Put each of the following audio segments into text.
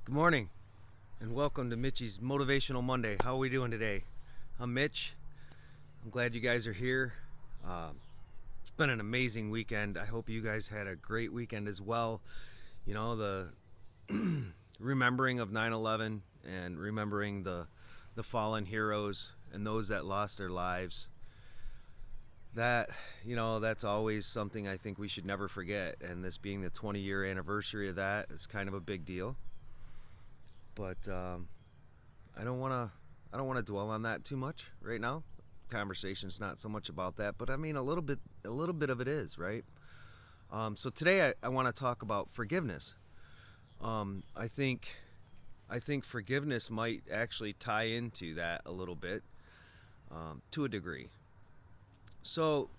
Good morning and welcome to Mitchie's Motivational Monday. How are we doing today? I'm Mitch. I'm glad you guys are here. It's been an amazing weekend. I hope you guys had a great weekend as well. You know, the remembering of 9/11 and remembering the fallen heroes and those that lost their lives. That's always something I think we should never forget. And this being the 20-year anniversary of that is kind of a big deal. But I don't want to dwell on that too much right now. Conversation's not so much about that, but I mean a little bit of it is, right? So today I want to talk about forgiveness. I think forgiveness might actually tie into that a little bit, to a degree. So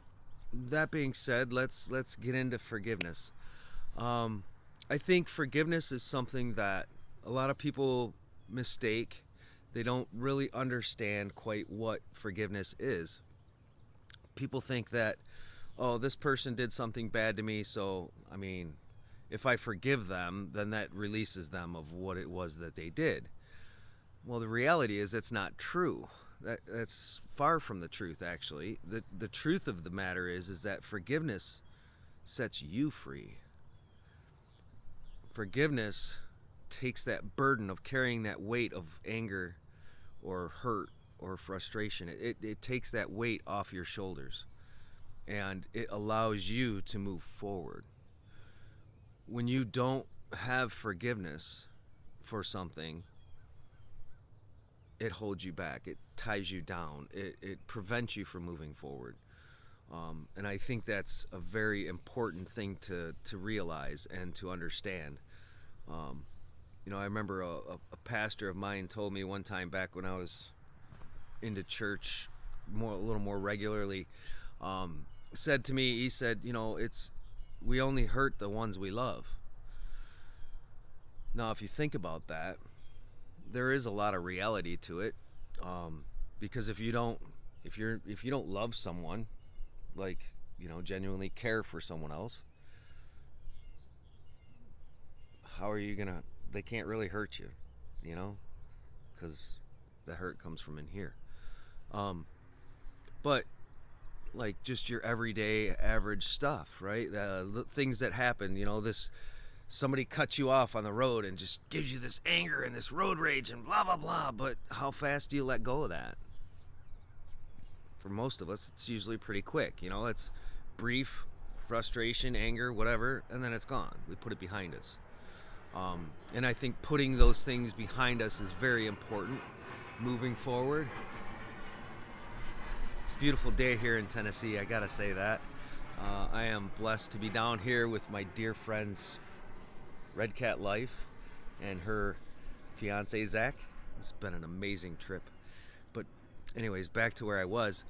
that being said, let's get into forgiveness. I think forgiveness is something that a lot of people mistake. They don't really understand quite what forgiveness is. People think that, oh, this person did something bad to me, so, I mean, if I forgive them, then that releases them of what it was that they did. Well, the reality is that's not true. That's far from the truth, actually. The truth of the matter is that forgiveness sets you free. Forgiveness takes that burden of carrying that weight of anger or hurt or frustration. It takes that weight off your shoulders and it allows you to move forward. When you don't have forgiveness for something, it holds you back, it ties you down, it prevents you from moving forward. And I think that's a very important thing to realize and to understand. I remember a pastor of mine told me one time back when I was into church a little more regularly, said to me, he said, we only hurt the ones we love. Now, if you think about that, there is a lot of reality to it, because if you don't love someone, like, genuinely care for someone else, how are you gonna? They can't really hurt you, because the hurt comes from in here. But like just your everyday average stuff, right? The things that happen, this somebody cuts you off on the road and just gives you this anger and this road rage and blah blah blah. But how fast do you let go of that? For most of us, it's usually pretty quick. It's brief frustration, anger, whatever, and then it's gone. We put it behind us. And I think putting those things behind us is very important moving forward. It's a beautiful day here in Tennessee, I gotta say that. I am blessed to be down here with my dear friends Red Cat Life and her fiance Zach. It's been an amazing trip. But anyways, back to where I was.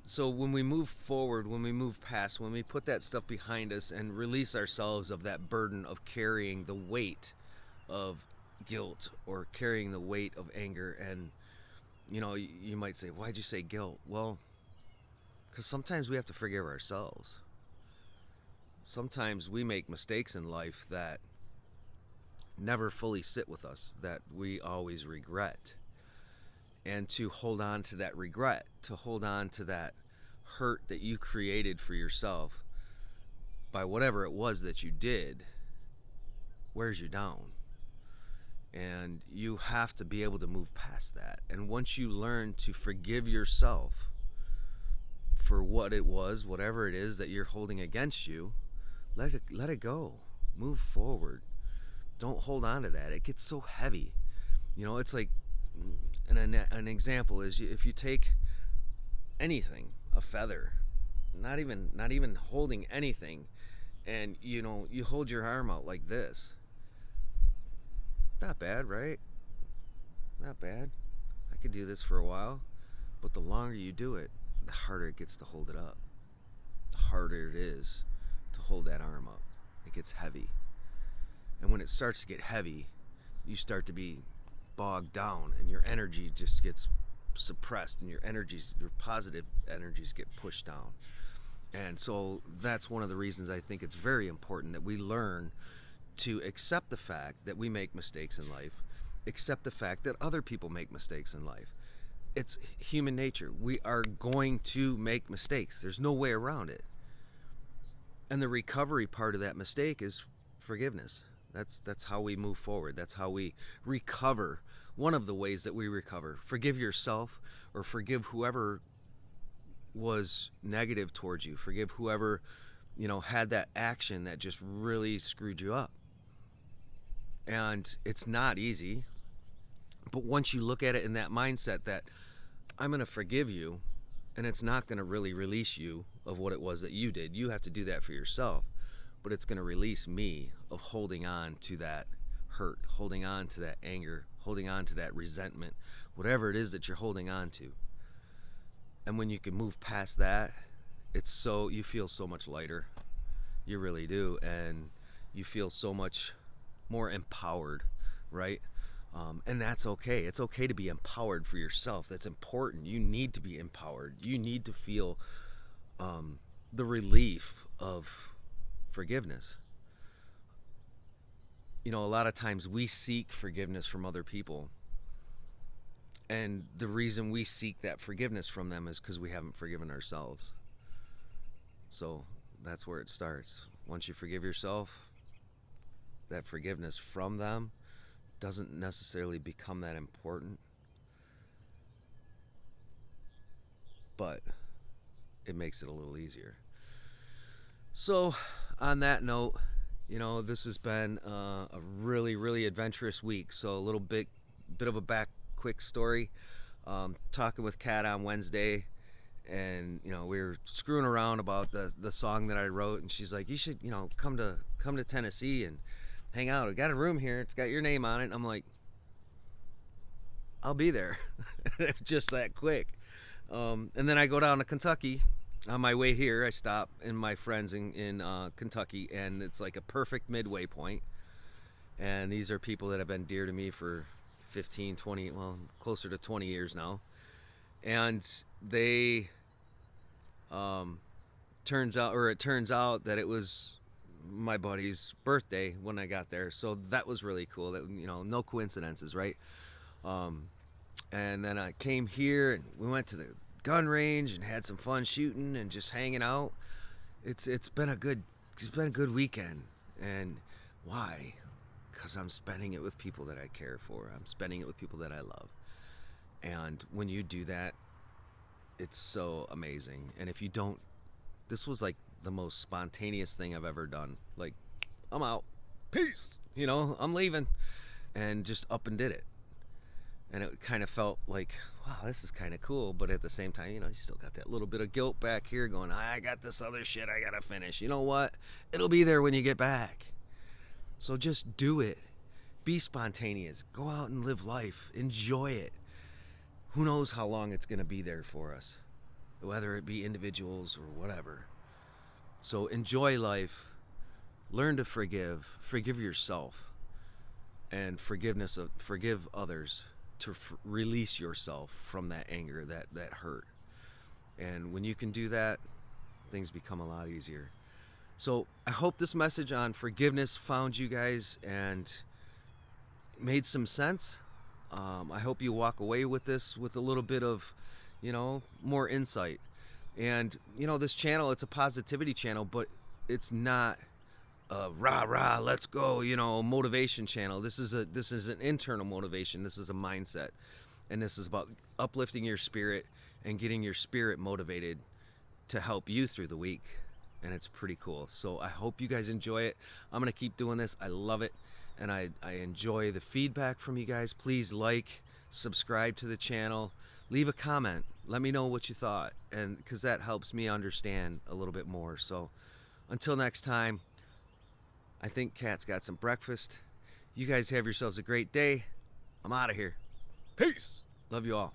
So when we move forward, when we move past, when we put that stuff behind us and release ourselves of that burden of carrying the weight of guilt or carrying the weight of anger, and you might say, why'd you say guilt? Well, because sometimes we have to forgive ourselves. Sometimes we make mistakes in life that never fully sit with us, that we always regret. And to hold on to that regret, to hold on to that hurt that you created for yourself by whatever it was that you did, wears you down. And you have to be able to move past that. And once you learn to forgive yourself for what it was, whatever it is that you're holding against you, let it go. Move forward. Don't hold on to that. It gets so heavy. It's like, an example is if you take anything, a feather, not even holding anything, and you hold your arm out like this. Not bad, right? Not bad. I could do this for a while, but the longer you do it, the harder it gets to hold it up. The harder it is to hold that arm up. It gets heavy. And when it starts to get heavy, you start to be bogged down and your energy just gets suppressed and your positive energies get pushed down. And so that's one of the reasons I think it's very important that we learn to accept the fact that we make mistakes in life, accept the fact that other people make mistakes in life. It's human nature. We are going to make mistakes. There's no way around it. And the recovery part of that mistake is forgiveness. That's how we move forward. That's how we recover. One of the ways that we recover. Forgive yourself, or forgive whoever was negative towards you. Forgive whoever, had that action that just really screwed you up. And it's not easy. But once you look at it in that mindset that I'm going to forgive you, and it's not going to really release you of what it was that you did. You have to do that for yourself. But it's going to release me of holding on to that hurt, holding on to that anger, holding on to that resentment, whatever it is that you're holding on to. And when you can move past that, you feel so much lighter. You really do. And you feel so much more empowered, right? And that's okay. It's okay to be empowered for yourself. That's important. You need to be empowered. You need to feel the relief of forgiveness. A lot of times we seek forgiveness from other people. And the reason we seek that forgiveness from them is because we haven't forgiven ourselves. So that's where it starts. Once you forgive yourself, that forgiveness from them doesn't necessarily become that important. But it makes it a little easier. So on that note, this has been a really, really adventurous week. So a little bit of a quick story. Talking with Kat on Wednesday, and we were screwing around about the song that I wrote, and she's like, you should come to Tennessee and hang out. I got a room here, it's got your name on it. And I'm like, I'll be there. Just that quick. And then I go down to Kentucky. On my way here, I stop in my friends in Kentucky, and it's like a perfect midway point. And these are people that have been dear to me for 15, 20, closer to 20 years now. And they, turns out that it was my buddy's birthday when I got there. So that was really cool. That, no coincidences, right? And then I came here, and we went to the gun range and had some fun shooting and just hanging out. It's been a good weekend. And why? Because I'm spending it with people that I care for. I'm spending it with people that I love. And when you do that, it's so amazing. And if you don't, this was like the most spontaneous thing I've ever done. Like, I'm out. Peace. I'm leaving. And just up and did it. And it kind of felt like, wow, this is kind of cool. But at the same time, you still got that little bit of guilt back here going, I got this other shit I got to finish. You know what? It'll be there when you get back. So just do it. Be spontaneous. Go out and live life. Enjoy it. Who knows how long it's going to be there for us, whether it be individuals or whatever. So enjoy life. Learn to forgive. Forgive yourself. And forgive others to release yourself from that anger, that hurt. And when you can do that, things become a lot easier. So I hope this message on forgiveness found you guys and made some sense. I hope you walk away with this with a little bit of, more insight. And, this channel, it's a positivity channel, but it's not a rah, let's go, motivation channel. This is an internal motivation. This is a mindset. And this is about uplifting your spirit and getting your spirit motivated to help you through the week. And it's pretty cool. So I hope you guys enjoy it. I'm going to keep doing this. I love it. And I enjoy the feedback from you guys. Please subscribe to the channel, leave a comment. Let me know what you thought, and because that helps me understand a little bit more. So until next time, I think Kat's got some breakfast. You guys have yourselves a great day. I'm out of here. Peace. Love you all.